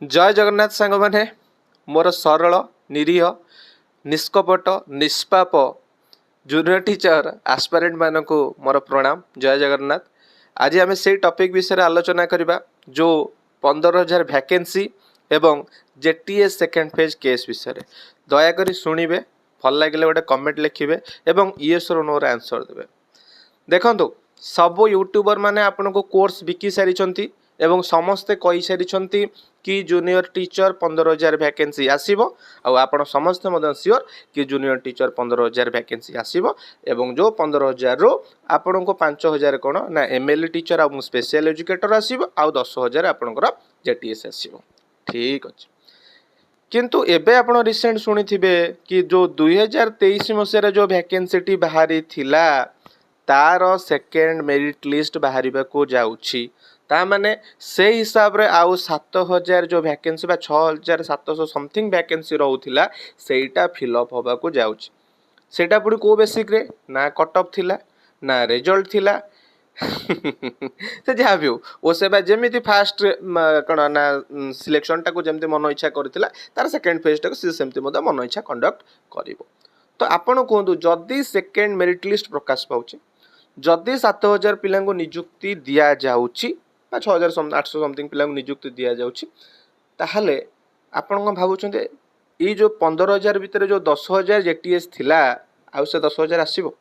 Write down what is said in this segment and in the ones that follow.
जय जगन्नाथ सांग माने मोर सरल निरीह निष्कपट निष्पाप जूनियर टीचर आस्पारेंट मान को मोर प्रणाम। जय जगन्नाथ। आज आम से टॉपिक विषय आलोचना करवा जो 15,000 वैकेंसी एवं जेटीएस सेकेंड फेज केस विषय दयाकोरी शुणिबे भल लगे गोटे कमेंट लिखिए एवं येस और नो आंसर देवे। देखो सब यूट्यूबर माने आपन को कोर्स बिकी सारी एवं समस्ते कही सारी कि जूनियर टीचर 15,000 वैकेंसी आसीबो आ आपण समस्ते मदन सियोर कि जूनियर टीचर 15,000 वैकेंसी आसीबो एवं जो 15,000 रो आपण को 5,000 कोन ना एमएलए टीचर आ स्पेशल एजुकेटर आसीबो आ 10,000 आपनकर जेटीएस आसीबो। ठीक अछि। किंतु एबे आपण रिसेंट सुनिथिबे कि जो 2023 मसिया जो वैकेंसी बाहरी थिला तार सेकेंड मेरिट लिस्ट बाहर को जाउछि ता माने से हिसाब रे आउ 7,000 जो वैकेंसी बा 6,700 समथिंग वैकेंसी रहउथिला सेटा फिलअप होबा को जाउछि। सेटा पुडी को बेसिक रे ना कट ऑफ थिला ना रिजल्ट थिला से जहाँ भी हो ओ सेबा जेमिति फास्ट कण ना सिलेक्शन टाको जेमिति मन इच्छा करथिला तार सेकेंड फेज टाको से सेमिति मदा मन इच्छा कंडक्ट करिवो। तो आपण कोहंतु जदी सेकेंड मेरिट लिस्ट प्रकाश पाउछि जदि 7,000 पिला निजुक्ति दिया जाउछि 6,800 समथिंग पिला निजुक्ति दिया जाउछि ताहले आपण को भाबुछन्ते ई जो 15,000 भितर जो 10,000 जेटीएस थिला आ से 10,000 आसीबो।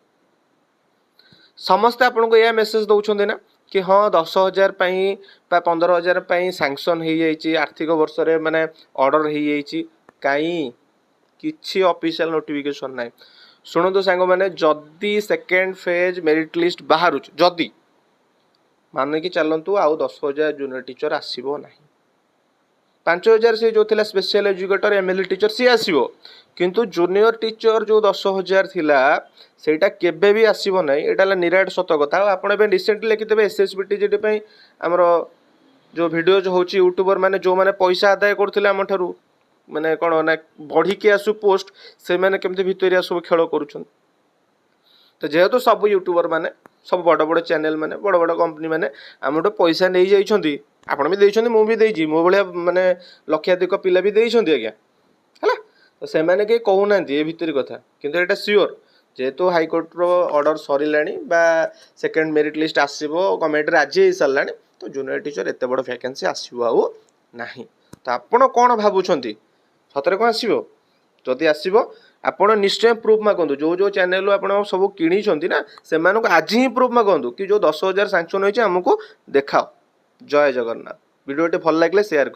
समस्त आपण को या मेसेज दउछन्ते ना कि हाँ 10,000 पई बा 15,000 पई सैंक्शन हो जाइछि आर्थिक वर्ष रे माने ऑर्डर हो जाइछि काई किछि ऑफिशियल नोटिफिकेशन नाही। शुणु सांग मैंने जदि सेकेंड फेज मेरिट लिस्ट बाहर जदि मान कि चलतु आउ 10,000 जूनियर टीचर आसो ना 5,000 से जो थिला स्पेशल एजुकेटर एमएलए टीचर सी आसो किंतु जूनियर टीचर जो 10,000 थिला सेटा केबे भी आसो ना यहाँ निराट सत कथा। आपड़ रिसेंटली लिखिदेवे एसएसबीटी पे आमर जो भिडिओज हो यूट्यूबर मैंने जो मैंने पैसा आदाय करते आम ठारू माने कौन ना बढ़ी के आसु पोस्ट से मैंने केमती भितरिया सब खेल करुछन। तो जेहेतु सब यूट्यूबर माने सब बड़ बड़ चैनल माने बड़ बड़ कंपनी माने आमठो पैसा नहीं जाइछन्ती आपण भी देइछन्ती मु भी देइछि मो भलिया माने लक्षाधिक पिला भी देइछन्ती आज्ञा हैला। तो से माने के कहू नांती ए भितरी कथा किंतु एटा सियोर जेहेतु हाईकोर्ट रो ऑर्डर सरिलाणी बा सेकेंड मेरिट लिस्ट आसीबो गवर्नमेंट राजी हे सारलाणी तो जूनियर टीचर एते बड़ वैकेंसी आसीबो आउ नाही। तो आपण कोन भाबुछन्ती सतरे कौन आसो जदि आसो आपड़ निश्चय प्रूफ मागु जो जो चैनल आप सब किणी ना से आज ही प्रूफ मागु कि जो 10,000 सैंक्शन होमको देखाओ। जय जगन्नाथ। वीडियो भल लगे शेयर